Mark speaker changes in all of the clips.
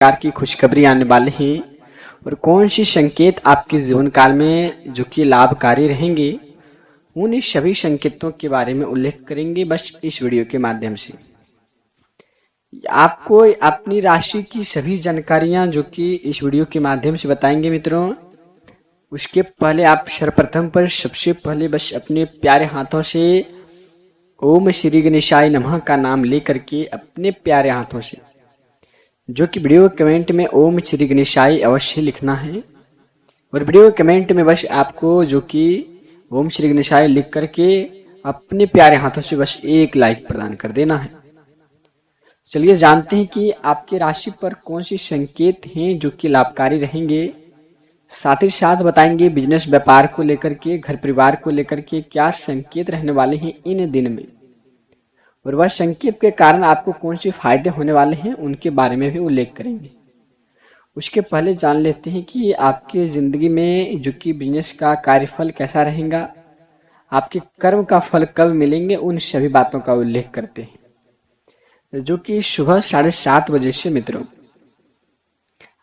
Speaker 1: प्रकार की खुशखबरी आने वाले हैं और कौन सी संकेत आपके जीवन काल में जो कि लाभकारी रहेंगे, उन सभी संकेतों के बारे में उल्लेख करेंगे बस इस वीडियो के माध्यम से। आपको अपनी राशि की सभी जानकारियां जो कि इस वीडियो के माध्यम से बताएंगे मित्रों। उसके पहले आप सर्वप्रथम पर सबसे पहले बस अपने प्यारे हाथों से ओम श्री गणेशाय नमः का नाम लेकर के अपने प्यारे हाथों से जो कि वीडियो कमेंट में ओम श्री गणेशाय अवश्य लिखना है और वीडियो कमेंट में बस आपको जो कि ओम श्री गणेशाय लिख करके अपने प्यारे हाथों से बस एक लाइक प्रदान कर देना है। चलिए जानते हैं कि आपके राशि पर कौन सी संकेत हैं जो कि लाभकारी रहेंगे। साथ ही साथ बताएंगे बिजनेस व्यापार को लेकर के, घर परिवार को लेकर के क्या संकेत रहने वाले हैं इन दिन में, और वह संकेत के कारण आपको कौन से फायदे होने वाले हैं उनके बारे में भी उल्लेख करेंगे। उसके पहले जान लेते हैं कि आपके ज़िंदगी में जो कि बिजनेस का कार्यफल कैसा रहेगा, आपके कर्म का फल कब मिलेंगे, उन सभी बातों का उल्लेख करते हैं। जो कि सुबह 7:30 बजे से मित्रों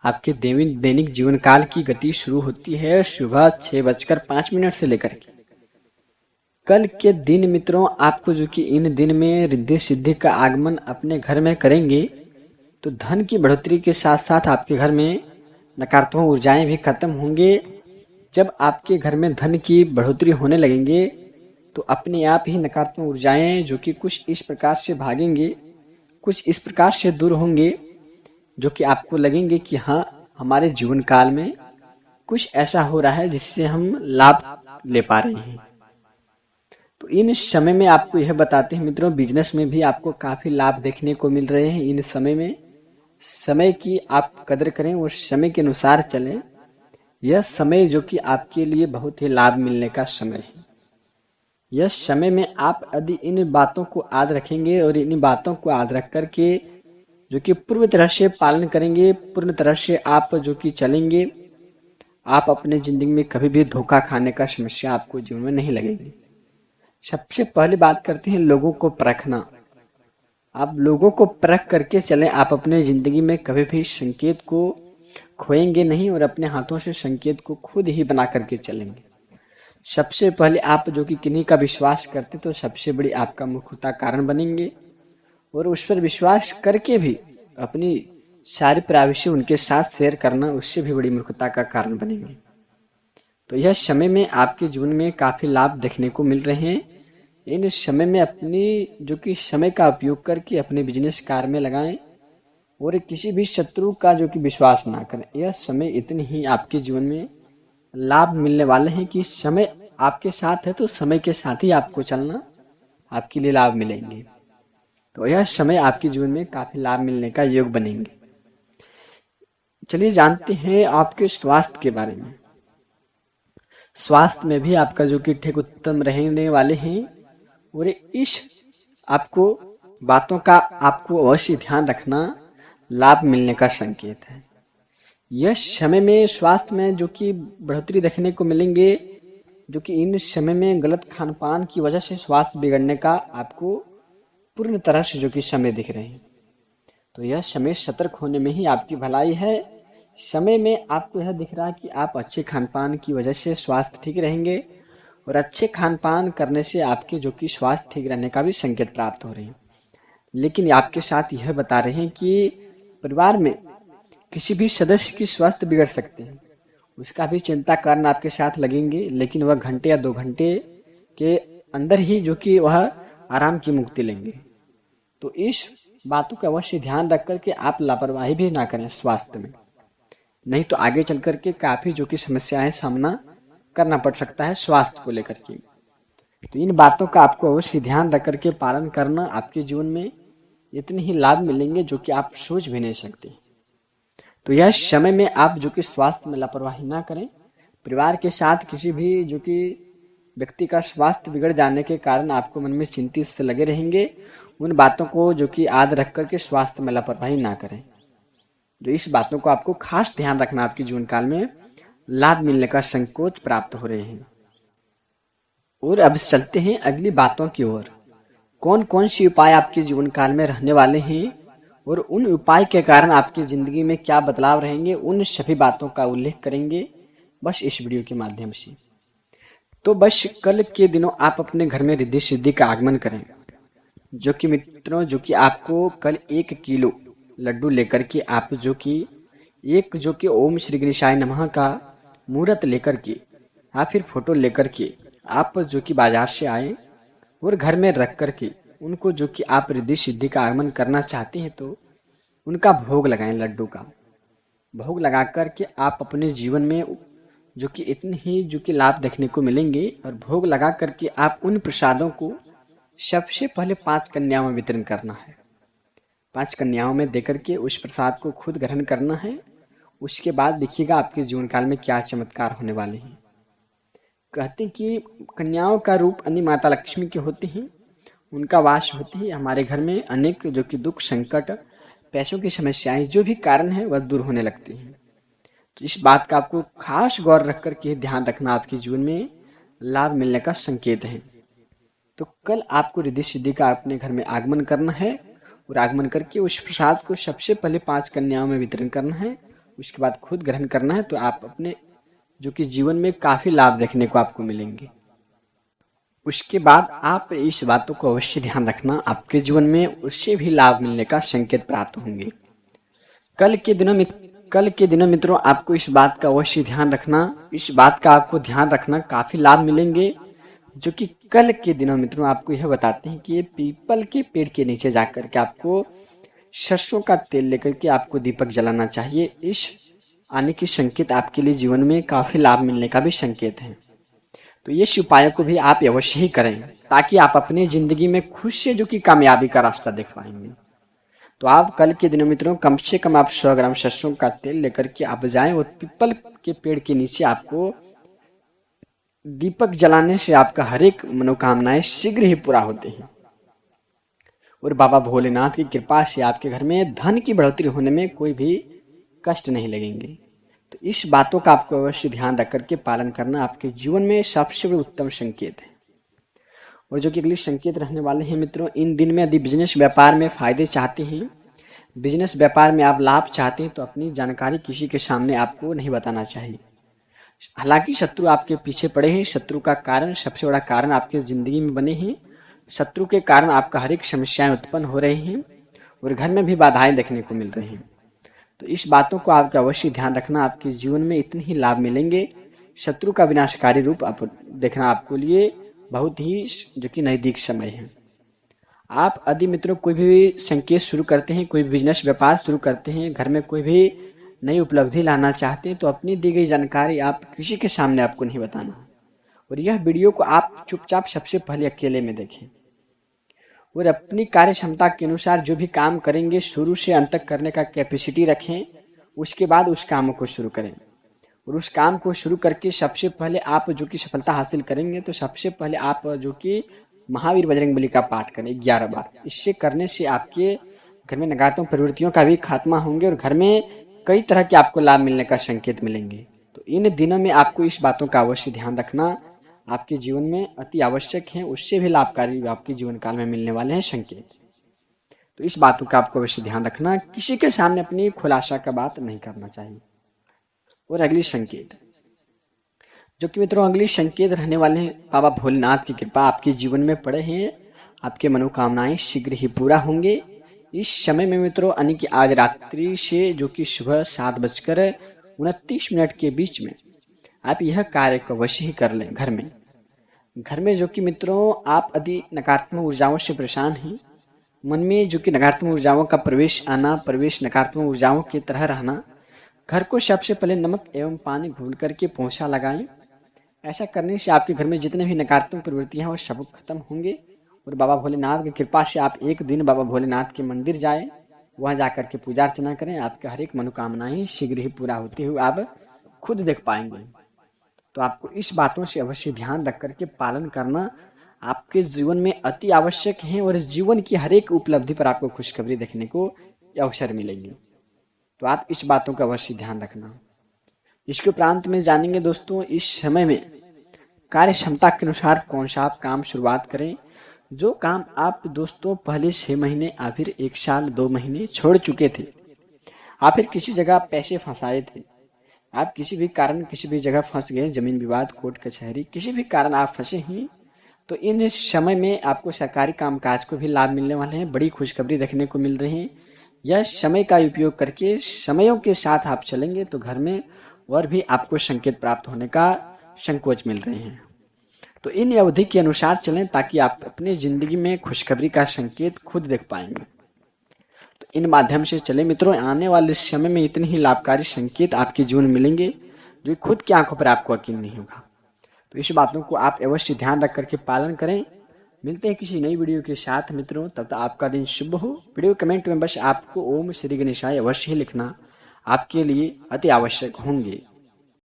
Speaker 1: आपके दैनिक जीवन काल की गति शुरू होती है सुबह 6:05 से लेकर के कल के दिन मित्रों आपको जो कि इन दिन में रिद्धि सिद्धि का आगमन अपने घर में करेंगे तो धन की बढ़ोतरी के साथ साथ आपके घर में नकारात्मक ऊर्जाएं भी खत्म होंगे। जब आपके घर में धन की बढ़ोतरी होने लगेंगे तो अपने आप ही नकारात्मक ऊर्जाएं जो कि कुछ इस प्रकार से भागेंगे, कुछ इस प्रकार से दूर होंगे जो कि आपको लगेंगे कि हाँ हमारे जीवन काल में कुछ ऐसा हो रहा है जिससे हम लाभ ले पा रहे हैं। तो इन समय में आपको यह बताते हैं मित्रों, बिजनेस में भी आपको काफ़ी लाभ देखने को मिल रहे हैं। इन समय में समय की आप कदर करें और समय के अनुसार चलें। यह समय जो कि आपके लिए बहुत ही लाभ मिलने का समय है। यह समय में आप यदि इन बातों को याद रखेंगे और इन बातों को याद रख करके जो कि पूर्ण तरह से पालन करेंगे, पूर्ण तरह से आप जो कि चलेंगे, आप अपने ज़िंदगी में कभी भी धोखा खाने का समस्या आपको जीवन में नहीं लगेगी। सबसे पहले बात करते हैं लोगों को परखना। आप लोगों को परख करके चलें, आप अपने ज़िंदगी में कभी भी संकेत को खोएंगे नहीं और अपने हाथों से संकेत को खुद ही बना करके चलेंगे। सबसे पहले आप जो कि किन्हीं का विश्वास करते तो सबसे बड़ी आपका मूर्खता कारण बनेंगे और उस पर विश्वास करके भी अपनी सारी प्राइवेसी उनके साथ शेयर करना उससे भी बड़ी मूर्खता का कारण बनेंगे। तो यह समय में आपके जीवन में काफ़ी लाभ देखने को मिल रहे हैं। इन समय में अपनी जो कि समय का उपयोग करके अपने बिजनेस कार्य में लगाएं और किसी भी शत्रु का जो कि विश्वास ना करें। यह समय इतनी ही आपके जीवन में लाभ मिलने वाले हैं कि समय आपके साथ है तो समय के साथ ही आपको चलना, आपके लिए लाभ मिलेंगे। तो यह समय आपके जीवन में काफ़ी लाभ मिलने का योग बनेंगे। चलिए जानते हैं आपके स्वास्थ्य के बारे में। स्वास्थ्य में भी आपका जो कि ठीक उत्तम रहने वाले हैं और इस आपको बातों का आपको अवश्य ध्यान रखना लाभ मिलने का संकेत है। यह समय में स्वास्थ्य में जो कि बढ़ोतरी देखने को मिलेंगे, जो कि इन समय में गलत खान पान की वजह से स्वास्थ्य बिगड़ने का आपको पूर्ण तरह से जो कि समय दिख रहे हैं। तो यह समय सतर्क होने में ही आपकी भलाई है। समय में आपको यह दिख रहा है कि आप अच्छे खान पान की वजह से स्वास्थ्य ठीक रहेंगे और अच्छे खान पान करने से आपके जो कि स्वास्थ्य ठीक रहने का भी संकेत प्राप्त हो रहे हैं। लेकिन आपके साथ यह बता रहे हैं कि परिवार में किसी भी सदस्य की स्वास्थ्य बिगड़ सकते हैं, उसका भी चिंता करना आपके साथ लगेंगे, लेकिन वह घंटे या 2 घंटे के अंदर ही जो कि वह आराम की मुक्ति लेंगे। तो इस बातों का अवश्य ध्यान रख करके आप लापरवाही भी ना करें स्वास्थ्य में, नहीं तो आगे चल करके काफ़ी जो कि समस्याएं सामना करना पड़ सकता है स्वास्थ्य को लेकर के। तो इन बातों का आपको अवश्य ध्यान रख करके पालन करना, आपके जीवन में इतने ही लाभ मिलेंगे जो कि आप सोच भी नहीं सकते। तो यह समय में आप जो कि स्वास्थ्य में लापरवाही ना करें। परिवार के साथ किसी भी जो कि व्यक्ति का स्वास्थ्य बिगड़ जाने के कारण आपको मन में चिंतित से लगे रहेंगे, उन बातों को जो कि याद रख करके स्वास्थ्य में लापरवाही ना करें। जो इस बातों को आपको खास ध्यान रखना, आपके जीवन काल में लाभ मिलने का संकोच प्राप्त हो रहे हैं। और अब चलते हैं अगली बातों की ओर। कौन कौन सी उपाय आपके जीवन काल में रहने वाले हैं और उन उपाय के कारण आपकी ज़िंदगी में क्या बदलाव रहेंगे, उन सभी बातों का उल्लेख करेंगे बस इस वीडियो के माध्यम से। तो बस कल के दिनों आप अपने घर में रिद्धि सिद्धि का आगमन करें, जो कि मित्रों जो कि आपको कल 1 किलो लड्डू लेकर के आप जो कि ओम श्री गणेशाय नमः का मूर्त लेकर के या फिर फोटो लेकर के आप जो कि बाजार से आए और घर में रख कर के उनको जो कि आप रिद्धि सिद्धि का आगमन करना चाहते हैं तो उनका भोग लगाएं। लड्डू का भोग लगा कर के आप अपने जीवन में जो कि इतने ही जो कि लाभ देखने को मिलेंगे। और भोग लगा कर के आप उन प्रसादों को सबसे पहले 5 कन्याओं में वितरण करना है। 5 कन्याओं में देकर के उस प्रसाद को खुद ग्रहण करना है। उसके बाद देखिएगा आपके जीवन काल में क्या चमत्कार होने वाले हैं। कहते हैं कि कन्याओं का रूप अन्य माता लक्ष्मी के होते हैं, उनका वास होते ही हमारे घर में अनेक जो कि दुख संकट पैसों की समस्याएं जो भी कारण है वह दूर होने लगती हैं। तो इस बात का आपको खास गौर रख कर के ध्यान रखना आपके जीवन में लाभ मिलने का संकेत है। तो कल आपको रिद्धि सिद्धि का अपने घर में आगमन करना है और आगमन करके उस प्रसाद को सबसे पहले 5 कन्याओं में वितरण करना है। उसके बाद खुद ग्रहण करना है। तो आप अपने जो कि जीवन में काफ़ी लाभ देखने को आपको मिलेंगे। उसके बाद आप इस बातों को अवश्य ध्यान रखना, आपके जीवन में उससे भी लाभ मिलने का संकेत प्राप्त होंगे। कल के दिनों मित्रों आपको इस बात का अवश्य ध्यान रखना, इस बात का आपको ध्यान रखना, काफ़ी लाभ मिलेंगे। जो कि कल के दिनों मित्रों आपको यह बताते हैं कि ये पीपल के पेड़ के नीचे जाकर के आपको सरसों का तेल लेकर के आपको दीपक जलाना चाहिए। इस आने के संकेत आपके लिए जीवन में काफ़ी लाभ मिलने का भी संकेत है। तो ये उपायों को भी आप अवश्य ही करें ताकि आप अपनी ज़िंदगी में खुद से जो कि कामयाबी का रास्ता देख पाएंगे। तो आप कल के दिनों मित्रों कम से कम आप 100 ग्राम सरसों का तेल लेकर के आप जाएं और पीपल के पेड़ के नीचे आपको दीपक जलाने से आपका हर एक मनोकामनाएं शीघ्र ही पूरा होते हैं और बाबा भोलेनाथ की कृपा से आपके घर में धन की बढ़ोतरी होने में कोई भी कष्ट नहीं लगेंगे। तो इस बातों का आपको अवश्य ध्यान रख करके पालन करना आपके जीवन में सबसे बड़ा उत्तम संकेत है। और जो कि अगले संकेत रहने वाले हैं मित्रों, इन दिन में यदि बिजनेस व्यापार में फायदे चाहते हैं, बिजनेस व्यापार में आप लाभ चाहते हैं तो अपनी जानकारी किसी के सामने आपको नहीं बताना चाहिए। हालांकि शत्रु आपके पीछे पड़े हैं, शत्रु का कारण सबसे बड़ा कारण आपकी ज़िंदगी में बने हैं। शत्रु के कारण आपका हर एक समस्याएं उत्पन्न हो रही हैं और घर में भी बाधाएं देखने को मिल रही हैं। तो इस बातों को आपका अवश्य ध्यान रखना, आपके जीवन में इतने ही लाभ मिलेंगे। शत्रु का विनाशकारी रूप आप देखना आपको लिए बहुत ही जो कि नज़दीक समय है। आप यदि मित्रों कोई भी संकेत शुरू करते हैं, कोई बिजनेस व्यापार शुरू करते हैं, घर में कोई भी नई उपलब्धि लाना चाहते हैं तो अपनी दी गई जानकारी आप किसी के सामने आपको नहीं बताना। और यह वीडियो को आप चुपचाप सबसे पहले अकेले में देखें और अपनी कार्य क्षमता के अनुसार जो भी काम करेंगे शुरू से अंत तक करने का कैपेसिटी रखें। उसके बाद उस काम को शुरू करें और उस काम को शुरू करके सबसे पहले आप जो कि सफलता हासिल करेंगे तो सबसे पहले आप जो कि महावीर बजरंगबली का पाठ करें 11 बार। इससे करने से आपके घर में नकारात्मक प्रवृत्तियों का भी खात्मा होंगे और घर में कई तरह के आपको लाभ मिलने का संकेत मिलेंगे। तो इन दिनों में आपको इस बातों का अवश्य ध्यान रखना, आपके जीवन में अति आवश्यक है, उससे भी लाभकारी आपके जीवन काल में मिलने वाले हैं संकेत। तो इस बातों का आपको अवश्य ध्यान रखना, किसी के सामने अपनी खुलासा का बात नहीं करना चाहिए। और अगली संकेत जो कि मित्रों अगली संकेत रहने वाले हैं, बाबा भोलेनाथ की कृपा आपके जीवन में पड़े हैं, आपके मनोकामनाएं शीघ्र ही पूरा होंगे। इस समय में मित्रों यानी कि आज रात्रि से जो कि सुबह 7:29 के बीच में आप यह कार्य को अवश्य ही कर लें। घर में जो कि मित्रों आप यदि नकारात्मक ऊर्जाओं से परेशान हैं, मन में जो कि नकारात्मक ऊर्जाओं का प्रवेश नकारात्मक ऊर्जाओं की तरह रहना, घर को सबसे पहले नमक एवं पानी घोल करके पोंछा लगाएं। ऐसा करने से आपके घर में जितने भी नकारात्मक प्रवृत्तियां हैं वो सब खत्म होंगे। और बाबा भोलेनाथ की कृपा से आप एक दिन बाबा भोलेनाथ के मंदिर जाएं, वहां जाकर के पूजा अर्चना करें, आपके हर एक मनोकामनाएं शीघ्र ही पूरा होते हुए आप खुद देख पाएंगे। तो आपको इस बातों से अवश्य ध्यान रख करके पालन करना आपके जीवन में अति आवश्यक है और जीवन की हर एक उपलब्धि पर आपको खुशखबरी देखने को अवसर मिलेगी। तो आप इस बातों का अवश्य ध्यान रखना। इसके उपरांत में जानेंगे दोस्तों इस समय में कार्य क्षमता के अनुसार कौन सा आप काम शुरुआत करें, जो काम आप दोस्तों पहले 6 महीने या फिर 1 साल 2 महीने छोड़ चुके थे, आप फिर किसी जगह पैसे फंसाए थे, आप किसी भी कारण किसी भी जगह फंस गए, जमीन विवाद, कोर्ट कचहरी, किसी भी कारण आप फंसे हैं, तो इन समय में आपको सरकारी कामकाज को भी लाभ मिलने वाले हैं, बड़ी खुशखबरी देखने को मिल रही है। यह समय का उपयोग करके समयों के साथ आप चलेंगे तो घर में और भी आपको संकेत प्राप्त होने का संकोच मिल रहे हैं। तो इन अवधि के अनुसार चलें ताकि आप अपनी जिंदगी में खुशखबरी का संकेत खुद देख पाएंगे। तो इन माध्यम से चले मित्रों, आने वाले समय में इतने ही लाभकारी संकेत आपके जीवन में मिलेंगे जो खुद की आंखों पर आपको यकीन नहीं होगा। तो इस बातों को आप अवश्य ध्यान रख करके पालन करें। मिलते हैं किसी नई वीडियो के साथ मित्रों, तब तक आपका दिन शुभ हो। वीडियो कमेंट में बस आपको ओम श्री गणेशाय अवश्य ही लिखना आपके लिए अति आवश्यक होंगे।